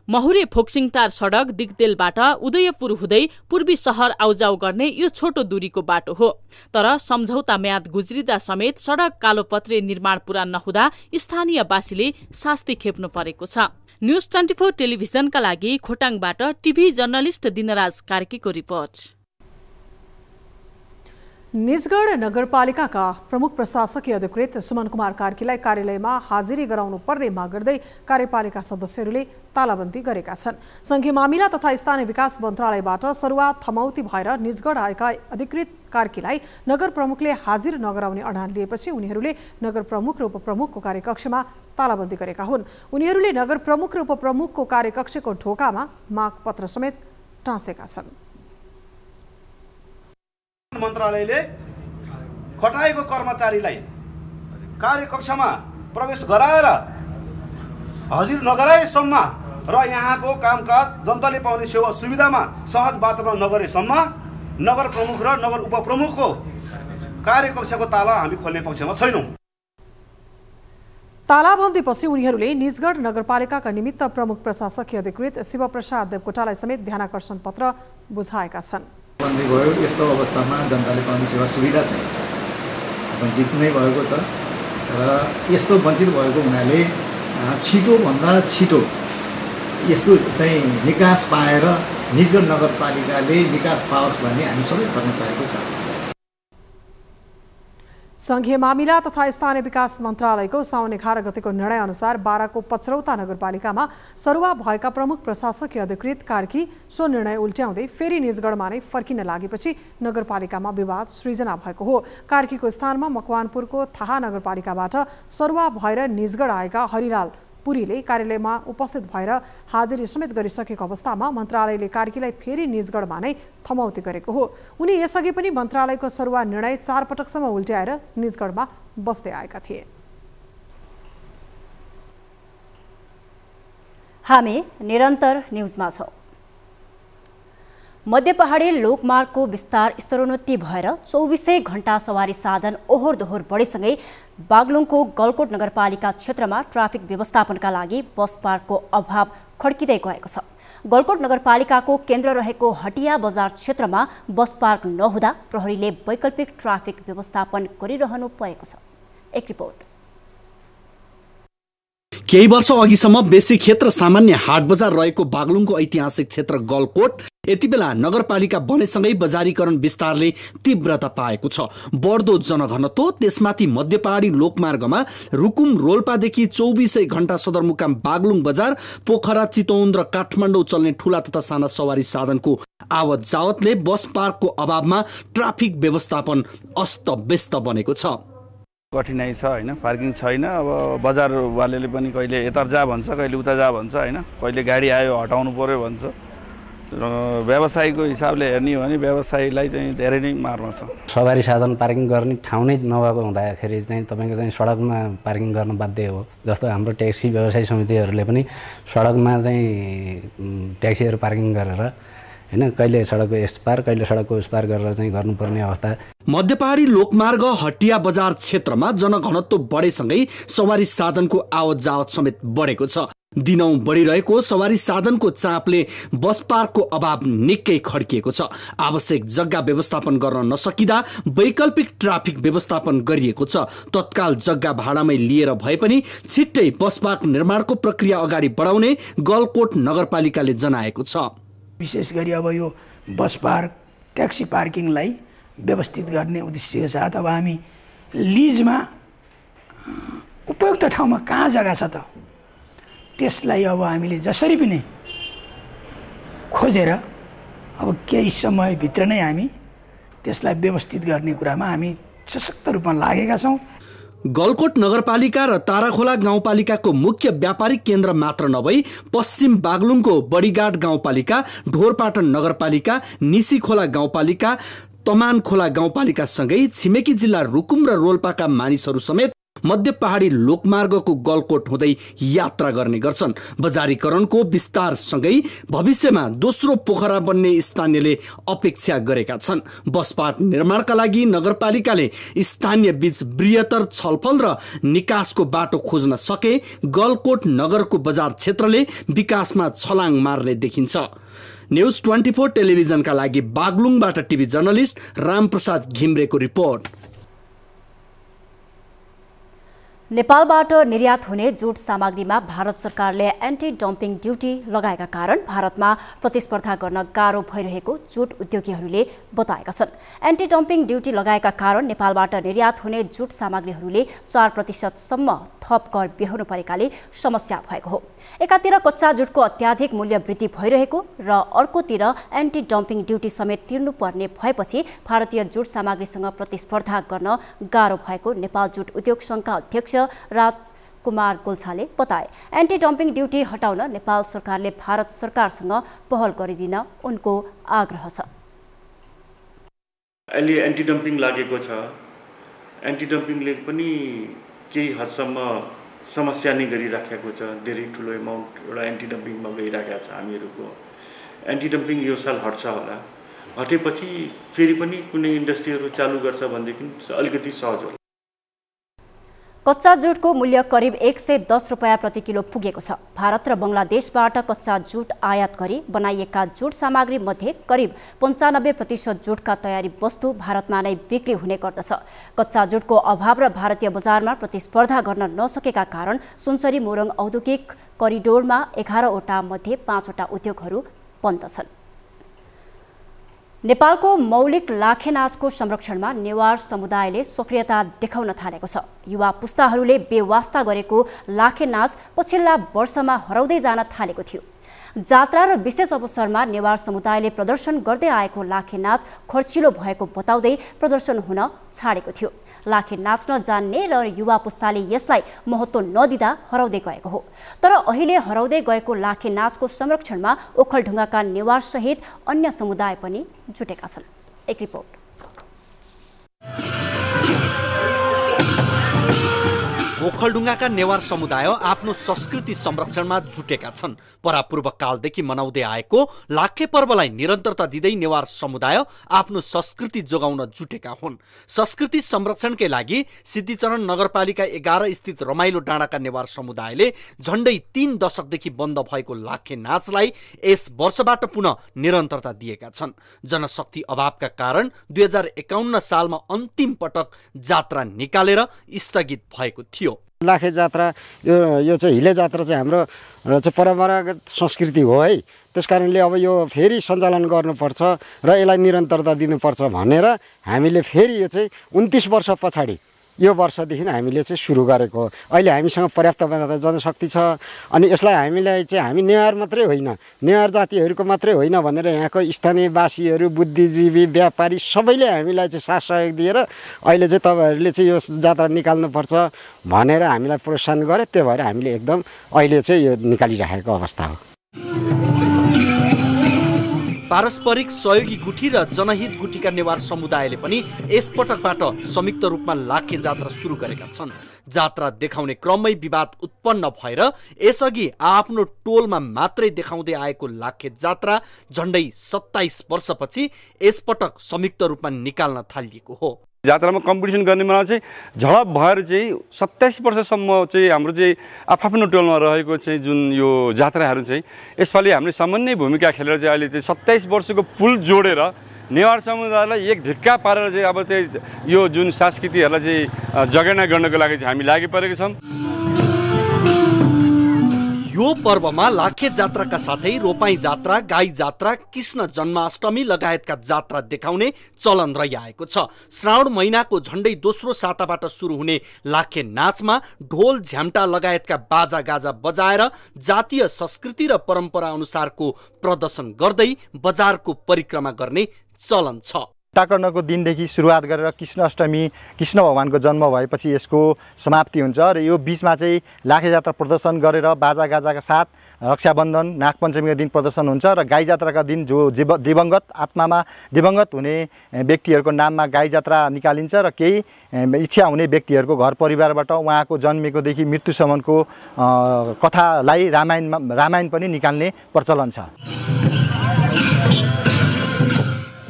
महुरे फोक्सिङटार सडक दिगदेलबाट उदयपुर हुँदै पूर्वी शहर आउजाउ गर्ने यो छोटो दूरीको बाटो हो। तर सम्झौता म्याद गुज्रिदा समेत सडक कालोपत्रे निर्माण पूरा नहुँदा स्थानीयवासीले शास्ति खेप्नु परेको छ। न्यूज 24 टेलिभिजनका लागि खोटाङबाट टिभी जर्नलिस्ट दिनराज कार्कीको रिपोर्ट। निजगढ नगरपालिकाका प्रमुख प्रशासकीय अधिकृत सुमन कुमार कार्कीलाई कार्यालयमा हाजिरी गराउनु पर्ने माग गर्दै कार्यपालिका सदस्यहरूले तालाबन्दी गरेका छन्। संघीय मामिला तथा स्थानीय विकास मन्त्रालयबाट सरुवा थमौती भएर निजगढ आएका अधिकृत कार्कीलाई नगर प्रमुखले हाजिर नगराउने अडान लिएपछि उनीहरूले नगर प्रमुख र उपप्रमुखको कार्यकक्षमा तालाबन्दी गरेका हुन्। उनीहरूले नगर प्रमुख र उपप्रमुखको कार्यकक्षको ढोकामा मागपत्र समेत टाँसेका छन्। मन्त्रालयले खटाएको कर्मचारीलाई कार्यकक्षमा प्रवेश गराएर हाजिर नगराएसम्म र यहाँको कामकाज जनताले पाउने सेवा सुविधामा सहज वातावरण नगरेसम्म नगर प्रमुख र नगर उपप्रमुखको कार्यकक्षको ताला हामी खोल्ने पक्षमा छैनौँ। तालाबन्दीपछि उनीहरूले निजगढ नगरपालिकाका निमित्त प्रमुख प्रशासकीय अधिकृत शिवप्रसाद देवकोटालाई समेत ध्यानाकर्षण पत्र बुझाएका छन्। बन्दी भयो, यस्तो अवस्थामा जनताले पाउने सेवा सुविधा छैन, वञ्चित नै भएको छ र यस्तो वञ्चित भएको हुनाले छिटोभन्दा छिटो यसको चाहिँ निकास पाएर निजगढ नगरपालिकाले निकास पाओस् भन्ने हामी सबै कर्मचारीको चाहना छ। संघीय मामिला तथा स्थानीय विकास मन्त्रालयको साउन 11 गतेको निर्णय अनुसार बाराको पचरौता नगरपालिकामा सरुवा भएका प्रमुख प्रशासकीय अधिकृत कार्की सो निर्णय उल्ट्याउँदै फेरि निजगढमा नै फर्किन लागेपछि नगरपालिकामा विवाद सृजना भएको हो। कार्कीको स्थानमा मकवानपुरको थाहा नगरपालिकाबाट सरुवा भएर निजगढ आएका हरिलाल पुरीले कार्यालयमा उपस्थित भएर हाजिरी समेत गरिसकेको अवस्थामा मन्त्रालयले कार्कीलाई फेरि निजगढमा नै थमौती गरेको हो। उनी यसअघि पनि मन्त्रालयको सरुवा निर्णय 4 पटकसम्म उल्ट्याएर निजगढमा बस्दै आएका थिए। हामी निरन्तर न्यूजमा छौं। मध्य पहाडी लोकमार्गको विस्तार स्तरोन्नति भएर 24 घण्टा सवारी साधन ओहोर दोहोर बढेसँगै बागलुङको गलकोट नगरपालिका क्षेत्रमा ट्राफिक व्यवस्थापनका लागि बस पार्कको अभाव खड्किँदै गएको छ। गलकोट नगरपालिकाको केन्द्र रहेको हटिया बजार क्षेत्रमा बस पार्क नहुँदा प्रहरीले वैकल्पिक ट्राफिक व्यवस्थापन गरिरहनु परेको छ। एक रिपोर्ट। केही वर्ष अघिसम्म बेसी क्षेत्र सामान्य हाट बजार रहेको बागलुङको ऐतिहासिक क्षेत्र गलकोट यति बेला नगरपालिका बनेसँगै बजारीकरण विस्तारले तीव्रता पाएको छ। बढ्दो जनघनत्व, त्यसमाथि मध्य पहाडी लोकमार्गमा रुकुम रोल्पादेखि 24 घण्टा सदरमुकाम बागलुङ बजार, पोखरा, चितौन र काठमाडौँ चल्ने ठूला तथा साना सवारी साधनको आवत जावतले बस पार्कको अभावमा ट्राफिक व्यवस्थापन अस्तव्यस्त बनेको छ। कठिनाइ छ हैन, पार्किङ छैन। अब बजारवालेले पनि कहिले यता जा भन्छ, कहिले उता जा भन्छ हैन, कहिले गाडी आयो हटाउनु पर्यो भन्छ। र व्यवसायको हिसाबले हेर्ने हो भने व्यवसायीलाई चाहिँ धेरै नै मार्न छ। सवारी साधन पार्किङ गर्ने ठाउँ नै नभएको हुँदाखेरि चाहिँ तपाईको चाहिँ सडकमा पार्किङ गर्न बाध्य हो। जस्तो हाम्रो ट्याक्सी व्यवसायी समितिहरूले पनि सडकमा चाहिँ ट्याक्सीहरू पार्किङ गरेर हैन, कहिले सडकको यस पार कहिले सडकको उस पार गरेर चाहिँ गर्नुपर्ने अवस्था। मध्य पहाडी लोकमार्ग हटिया बजार क्षेत्रमा जनघनत्व बढेसँगै सवारी साधनको आवत जावत समेत बढेको छ। दिनौं बढिरहेको सवारी साधनको चापले बस पार्कको अभाव निकै खड्किएको छ। आवश्यक जग्गा व्यवस्थापन गर्न नसकिँदा वैकल्पिक ट्राफिक व्यवस्थापन गरिएको छ। तत्काल जग्गा भाडामै लिएर भए पनि छिट्टै बस पार्क निर्माणको प्रक्रिया अगाडि बढाउने गलकोट नगरपालिकाले जनाएको छ। विशेष गरी अब यो बस पार्क ट्याक्सी पार्किङलाई व्यवस्थित गर्ने उद्देश्यका साथ अब हामी लिजमा उपयुक्त ठाउँमा कहाँ जग्गा छ त त्यसलाई अब हामीले जसरी पनि खोजेर अब केही समयभित्र नै हामी त्यसलाई व्यवस्थित गर्ने कुरामा हामी सशक्त रूपमा लागेका छौँ। गलकोट नगरपालिका र ताराखोला गाउँपालिकाको मुख्य व्यापारिक केन्द्र मात्र नभई पश्चिम बागलुङको बडीघाट गाउँपालिका, ढोरपाटन नगरपालिका, निसीखोला गाउँपालिका, तमानखोला गाउँपालिकासँगै छिमेकी जिल्ला रुकुम र रोल्पाका मानिसहरू समेत मध्य पहाडी लोकमार्गको गलकोट हुँदै यात्रा गर्ने गर्छन्। बजारीकरणको विस्तारसँगै भविष्यमा दोस्रो पोखरा बन्ने स्थानीयले अपेक्षा गरेका छन्। बस पार्क निर्माणका लागि नगरपालिकाले स्थानीय बीच बृहत्तर छलफल र निकासको बाटो खोज्न सके गलकोट नगरको बजार क्षेत्रले विकासमा छलाङ मार्ने देखिन्छ। न्यूज 24 टेलिभिजनका लागि बागलुङबाट टिभी जर्नलिस्ट रामप्रसाद घिम्रेको रिपोर्ट। नेपालबाट निर्यात हुने जुट सामग्रीमा भारत सरकारले एन्टी डम्पिङ ड्युटी लगाएका कारण भारतमा प्रतिस्पर्धा गर्न गाह्रो भइरहेको जुट उद्योगीहरूले बताएका छन्। एन्टी डम्पिङ ड्युटी लगाएका कारण नेपालबाट निर्यात हुने जुट सामग्रीहरूले 4% सम्म थप कर बेहोर्नु परेकाले समस्या भएको हो। एकातिर कच्चा जुटको अत्याधिक मूल्य वृद्धि भइरहेको र अर्कोतिर एन्टी डम्पिङ ड्युटी समेत तिर्नुपर्ने भएपछि भारतीय जुट सामग्रीसँग प्रतिस्पर्धा गर्न गाह्रो भएको नेपाल जुट उद्योग संघका अध्यक्ष राजकुमार गोल्छाले बताए। एन्टी डम्पिङ ड्युटी हटाउन नेपाल सरकारले भारत सरकारसँग पहल गरिदिन उनको आग्रह छ। अहिले एन्टी डम्पिङ लागेको छ। एन्टी डम्पिङले पनि केही हदसम्म समस्या नै गरिराखेको छ। धेरै ठुलो एमाउन्ट एउटा एन्टी डम्पिङमा गइरहेको छ हामीहरूको। एन्टी डम्पिङ यो साल हट्छ होला। हटेपछि फेरि पनि कुनै इन्डस्ट्रीहरू चालु गर्छ भनेदेखि अलिकति सहज होला। कच्चा जुटको मूल्य करिब 110 रुपैयाँ प्रति किलो पुगेको छ। भारत र बंगलादेशबाट कच्चा जुट आयात गरी बनाइएका जुट सामग्री मध्ये करिब 95% जुटका तयारी वस्तु भारतमा नै बिक्री हुने गर्दछ। कच्चा जुटको अभाव र भारतीय बजारमा प्रतिस्पर्धा गर्न नसकेका कारण सुनसरी मोरङ औद्योगिक करिडोरमा 11 वटा मध्ये 5 वटा उद्योगहरू बन्द छन्। नेपालको मौलिक लाखेनाचको संरक्षणमा नेवार समुदायले सक्रियता देखाउन थालेको छ। युवा पुस्ताहरूले बेवास्ता गरेको लाखेनाच पछिल्ला वर्षमा हराउँदै जान थालेको थियो। जात्रा र विशेष अवसरमा नेवार समुदायले प्रदर्शन गर्दै आएको लाखेनाच खर्चिलो भएको बताउँदै प्रदर्शन हुन छाडेको थियो। लाखे नाच्न जान्ने र युवा पुस्ताले यसलाई महत्त्व नदिँदा हराउँदै गएको हो। तर अहिले हराउँदै गएको लाखे नाचको संरक्षणमा ओखलढुङ्गाका नेवार सहित अन्य समुदाय पनि जुटेका छन्। एक रिपोर्ट। ओखलढुङ्गाका नेवार समुदाय आफ्नो संस्कृति संरक्षणमा जुटेका छन्। परापूर्व कालदेखि मनाउँदै आएको लाखे पर्वलाई निरन्तरता दिँदै नेवार समुदाय आफ्नो संस्कृति जोगाउन जुटेका हुन्। संस्कृति संरक्षणकै लागि सिद्धिचरण नगरपालिका 11 स्थित रमाइलो डाँडाका नेवार समुदायले झण्डै 3 दशकदेखि बन्द भएको लाखे नाचलाई यस वर्षबाट पुनः निरन्तरता दिएका छन्। जनशक्ति अभावका कारण 2051 सालमा अन्तिम पटक जात्रा निकालेर स्थगित भएको थियो। लाखे जात्रा यो चाहिँ हिले जात्रा चाहिँ हाम्रो चाहिँ परम्परागत संस्कृति हो है। त्यसकारणले अब यो फेरि सञ्चालन गर्नुपर्छ र यसलाई निरन्तरता दिनुपर्छ भनेर हामीले फेरि यो चाहिँ 29 वर्ष पछाडि यो वर्षदेखि हामीले चाहिँ सुरु गरेको हो। अहिले हामीसँग पर्याप्त मात्रामा जनशक्ति छ अनि यसलाई हामीलाई चाहिँ हामी नेवार मात्रै होइन, नेवार जातिहरूको मात्रै होइन भनेर यहाँको स्थानीयवासीहरू, बुद्धिजीवी, व्यापारी सबैले हामीलाई चाहिँ साथ सहयोग दिएर अहिले चाहिँ तपाईँहरूले चाहिँ यो जात्रा निकाल्नुपर्छ भनेर हामीलाई प्रोत्साहन गरे। त्यही भएर हामीले एकदम अहिले चाहिँ यो निकालिराखेको अवस्था हो। पारस्परिक सहयोगी गुठी र जनहित गुठीका नेवार समुदायले पनि यसपटकबाट संयुक्त रूपमा लाखे जात्रा सुरु गरेका छन्। जात्रा देखाउने क्रममै विवाद उत्पन्न भएर यसअघि आफ्नो टोलमा मात्रै देखाउँदै आएको लाखे जात्रा झण्डै 27 वर्षपछि यसपटक संयुक्त रूपमा निकाल्न थालिएको हो। जात्रामा कम्पिटिसन गर्ने बेला चाहिँ झडप भएर चाहिँ 27 वर्षसम्म चाहिँ हाम्रो चाहिँ आफ्नो टोलमा रहेको चाहिँ जुन यो जात्राहरू चाहिँ यसपालि हामीले सामान्य भूमिका खेलेर चाहिँ अहिले चाहिँ 27 वर्षको पुल जोडेर नेवार समुदायलाई एक ढिक्का पारेर चाहिँ अब चाहिँ यो जुन संस्कृतिहरूलाई चाहिँ जगेर्ना गर्नको लागि चाहिँ हामी लागिपरेका छौँ। यो पर्वमा लाखे जात्राका साथै रोपाई जात्रा, गाई जात्रा, कृष्ण जन्माष्टमी लगायतका जात्रा देखाउने चलन रहिआएको छ। श्रावण महिनाको झण्डै दोस्रो साताबाट सुरु हुने लाखे नाचमा ढोल झ्याम्टा लगायतका बाजा गाजा बजाएर जातीय संस्कृति र परम्परा अनुसारको प्रदर्शन गर्दै बजारको परिक्रमा गर्ने चलन छ। टाकर्णको दिनदेखि सुरुवात गरेर कृष्ण अष्टमी कृष्ण भगवानको जन्म भएपछि यसको समाप्ति हुन्छ र यो बीचमा चाहिँ लाखे जात्रा प्रदर्शन गरेर बाजा गाजाका साथ रक्षाबन्धन नागपञ्चमीका दिन प्रदर्शन हुन्छ र गाई जात्राका दिन जो दिवंगत आत्मामा दिवंगत हुने व्यक्तिहरूको नाममा गाई जात्रा निकालिन्छ र केही इच्छा हुने व्यक्तिहरूको घर परिवारबाट उहाँको जन्मेकोदेखि मृत्युसम्मको कथालाई रामायण पनि निकाल्ने प्रचलन छ।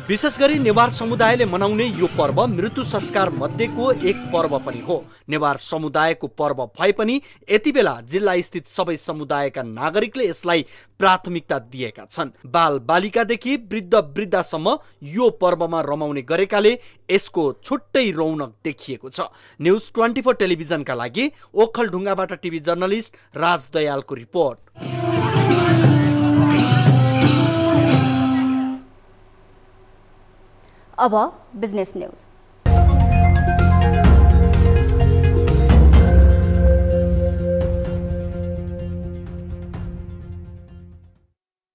विशेष गरी नेवार समुदायले मनाउने यो पर्व मृत्यु संस्कार मध्येको एक पर्व पनि हो। नेवार समुदायको पर्व भए पनि यति बेला जिल्ला स्थित सबै समुदायका नागरिकले यसलाई प्राथमिकता दिएका छन्। बाल बालिकादेखि वृद्ध वृद्धासम्म यो पर्वमा रमाउने गरेकाले यसको छुट्टै रौनक देखिएको छ। न्युज 24 टेलिभिजनका लागि ओखलढुङ्गाबाट टिभी जर्नलिस्ट राज दयालको रिपोर्ट। अब बिजनेस न्यूज।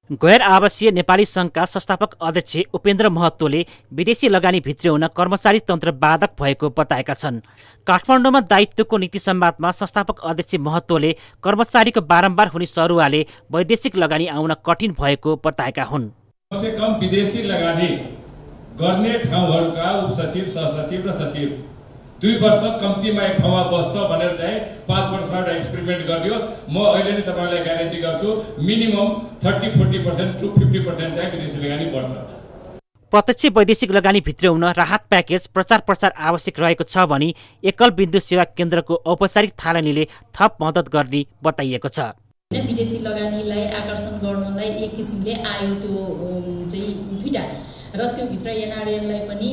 गैर आवासीय नेपाली संघका संस्थापक अध्यक्ष उपेन्द्र महतोले विदेशी लगानी भित्र्याउन कर्मचारी तन्त्र बाधक भएको बताएका छन्। काठमाडौँमा दायित्वको नीति संवादमा संस्थापक अध्यक्ष महतोले कर्मचारीको बारम्बार हुने सरुवाले वैदेशिक लगानी आउन कठिन भएको बताएका हुन्। कम से कम विदेशी लगानी गर्ने ठाउँहरूका उपसचिव, सहसचिव र सचिव 2 वर्ष कम्तीमा एक ठाउँमा बस्छ भनेर चाहिँ 5 वर्षमा एउटा एक्सपेरिमेन्ट गरिदियोस्। म अहिले नै तपाईलाई ग्यारेन्टी गर्छु मिनिमम 30-40% टु 50% चाहिँ विदेशी लगानी बढ्छ। प्रत्यक्ष वैदेशिक लगानी भित्र्याउन राहत प्याकेज प्रचार प्रसार आवश्यक रहेको छ भनी एकल बिन्दु सेवा केन्द्रको औपचारिक थालनीले थप मद्दत गर्ने बताइएको छ। विदेशी लगानीलाई आकर्षण गर्नलाई एक किसिमले आयो त्यो चाहिँ फिटा र त्यो भित्र एनआरएललाई पनि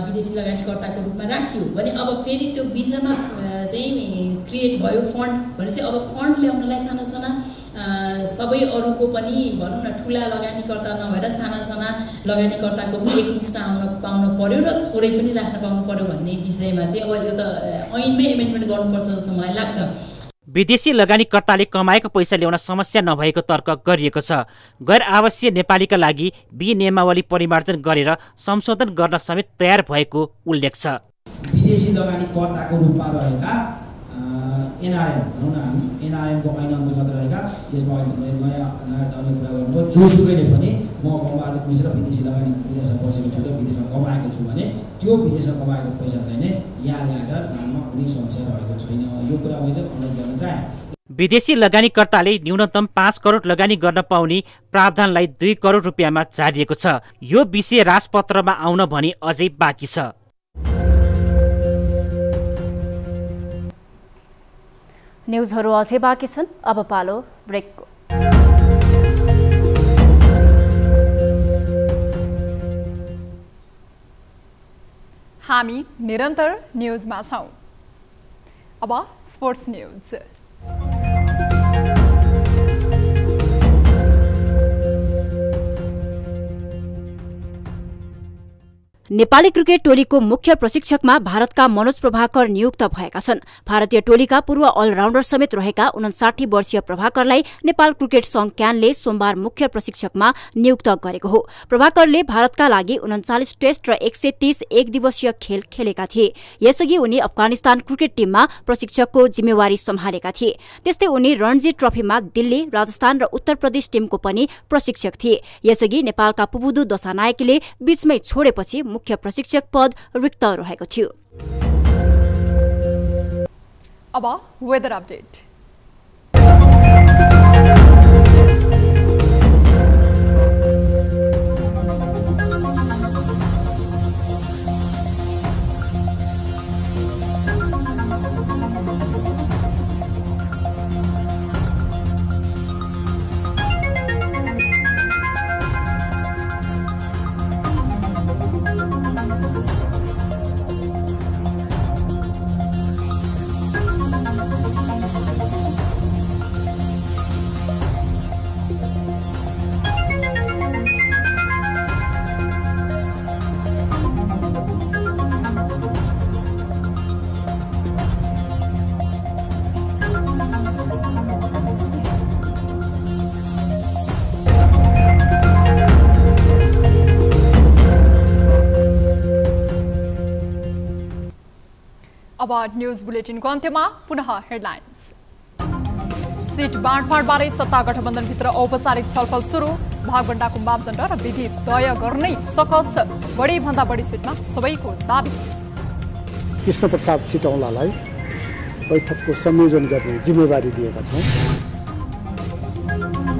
विदेशी लगानीकर्ताको रूपमा राखियो भने अब फेरि त्यो बिचमा चाहिँ क्रिएट भयो फन्ड भने चाहिँ अब फन्ड ल्याउनलाई साना साना सबै अरूको पनि भनौँ न ठुला लगानीकर्ता नभएर साना साना लगानीकर्ताको पनि एकमुष्ट पाउन पर्यो र थोरै पनि राख्न पाउनु पर्यो भन्ने विषयमा चाहिँ अब यो त ऐनमै एमेन्डमेन्ट गर्नुपर्छ जस्तो मलाई लाग्छ। विदेशी लगानीकर्ताले कमाएको पैसा ल्याउन समस्या नभएको तर्क गरिएको छ। गैर आवासीय नेपालीका लागि विनियमावली परिमार्जन गरेर संशोधन गर्न समेत तयार भएको उल्लेख छ। विदेशी लगानीकर्ताको रूपमा रहेका एनआरएन भनौँ न हामी एनआरएनको ऐन अन्तर्गत रहेका यसमा नयाँ नागरिकताको कुरा गर्नुभयो जोसुकैले पनि म बमबहादुर मिश्र विदेशी लगानी विदेशमा बसेको छु र विदेशमा कमाएको छु भने त्यो विदेशमा कमाएको पैसा चाहिँ नै यहाँ ल्याएर लानमा कुनै समस्या रहेको छैन। यो कुरा मैले अनुरोध गर्न चाहे। विदेशी लगानीकर्ताले न्यूनतम 5 करोड लगानी गर्न पाउने प्रावधानलाई 2 करोड रुपियाँमा झारिएको छ। यो विषय राजपत्रमा आउन भनी अझै बाँकी छ। न्युजहरू अझै बाँकी छन्, अब पालो ब्रेकको। हामी निरन्तर न्युजमा छौं। अब स्पोर्ट्स न्युज। नेपाली क्रिकेट टोलीको मुख्य प्रशिक्षकमा भारतका मनोज प्रभाकर नियुक्त भएका छन्। भारतीय टोलीका पूर्व अलराउन्डर समेत रहेका 59 वर्षीय प्रभाकरलाई नेपाल क्रिकेट संघ क्यानले सोमबार मुख्य प्रशिक्षकमा नियुक्त गरेको हो। प्रभाकरले भारतका लागि 39 टेस्ट र 130 एक दिवसीय खेल खेलेका थिए। यसअघि उनी अफगानिस्तान क्रिकेट टिममा प्रशिक्षकको जिम्मेवारी सम्हालेका थिए। त्यस्तै उनी रणजी ट्रफीमा दिल्ली, राजस्थान र उत्तर प्रदेश टिमको पनि प्रशिक्षक थिए। यसअघि नेपालका पुबुदु दशानायकीले बीचमै छोडेपछि मुख्य प्रशिक्षक पद रिक्त रहेको थियो। अब वेदर अपडेट। अब न्यूज बुलेटिनको अन्त्यमा पुनः हेडलाइन्स। सीट बाँडफाँडबारे सत्ता गठबन्धनभित्र औपचारिक छलफल सुरु। भागभण्डाको मापदण्ड र विधि तय गर्नै सकस। बढी भन्दा बढी सीटमा सबैको दाबी। कृष्ण प्रसाद सिटौलालाई बैठकको संयोजन गर्ने जिम्मेवारी दिएका छौँ।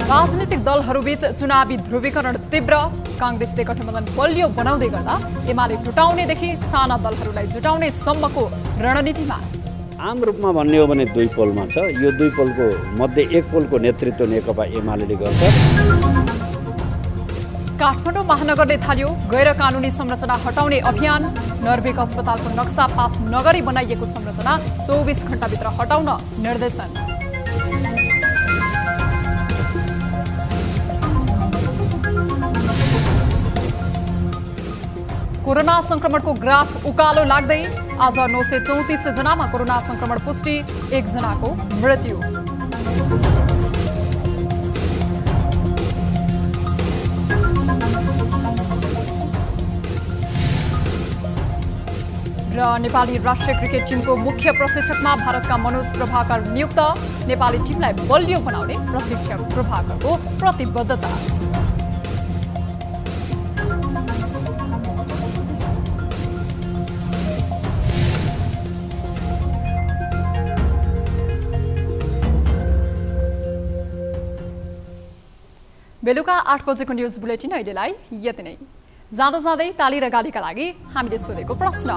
राजनीतिक दलहरूबीच चुनावी ध्रुवीकरण तीव्र। कांग्रेसले गठबन्धन बलियो बनाउँदै गर्दा एमाले जुटाउनेदेखि साना दलहरूलाई जुटाउने सम्मको रणनीतिमा। आम रूपमा भन्ने हो भने दुई पोलमा छ। यो दुई पोलको मध्ये एक पोलको नेतृत्व नेकपा एमाले गर्छ। काठमाडौँ महानगरले थाल्यो गैर कानुनी संरचना हटाउने अभियान। नर्वेक अस्पतालको नक्सा पास नगरी बनाइएको संरचना 24 घण्टाभित्र हटाउन निर्देशन। कोरोना संक्रमणको ग्राफ उकालो लाग्दै आज 934 जनामा कोरोना संक्रमण पुष्टि, 1 जनाको मृत्यु। र नेपाली राष्ट्रिय क्रिकेट टिमको मुख्य प्रशिक्षकमा भारतका मनोज प्रभाकर नियुक्त। नेपाली टिमलाई बलियो बनाउने प्रशिक्षक प्रभाकरको प्रतिबद्धता। बेलुका 8 बजेको न्यूज बुलेटिन अहिलेलाई यति नै। जाँदा जाँदै ताली र गालीका लागि हामीले सोधेको प्रश्न।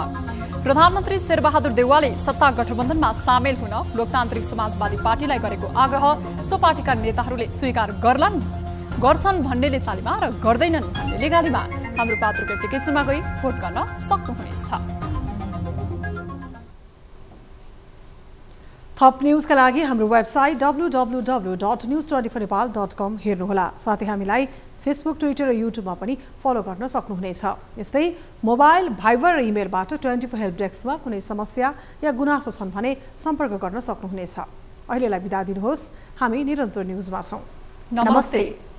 प्रधानमन्त्री शेरबहादुर देउवाले सत्ता गठबन्धनमा सामेल हुन लोकतान्त्रिक समाजवादी पार्टीलाई गरेको आग्रह सो पार्टीका नेताहरूले स्वीकार गर्छन् भन्नेले तालीमा र गर्दैनन् भन्नेले गालीमा। हाम्रो पात्रको एप्लिकेसनमा गई भोट गर्न सक्नुहुनेछ। थप न्यूजका लागि हाम्रो वेबसाइट www.news24nepal.com हेर्नुहोला। साथै हामीलाई फेसबुक, ट्विटर र युट्युबमा पनि फलो गर्न सक्नुहुनेछ। यस्तै मोबाइल, भाइबर र इमेलबाट 24 हेल्प डेस्कमा कुनै समस्या या गुनासो छन् भने सम्पर्क गर्न सक्नुहुनेछ। अहिलेलाई बिदा दिनुहोस्। हामी निरन्तर न्यूजमा छौँ। नमस्ते।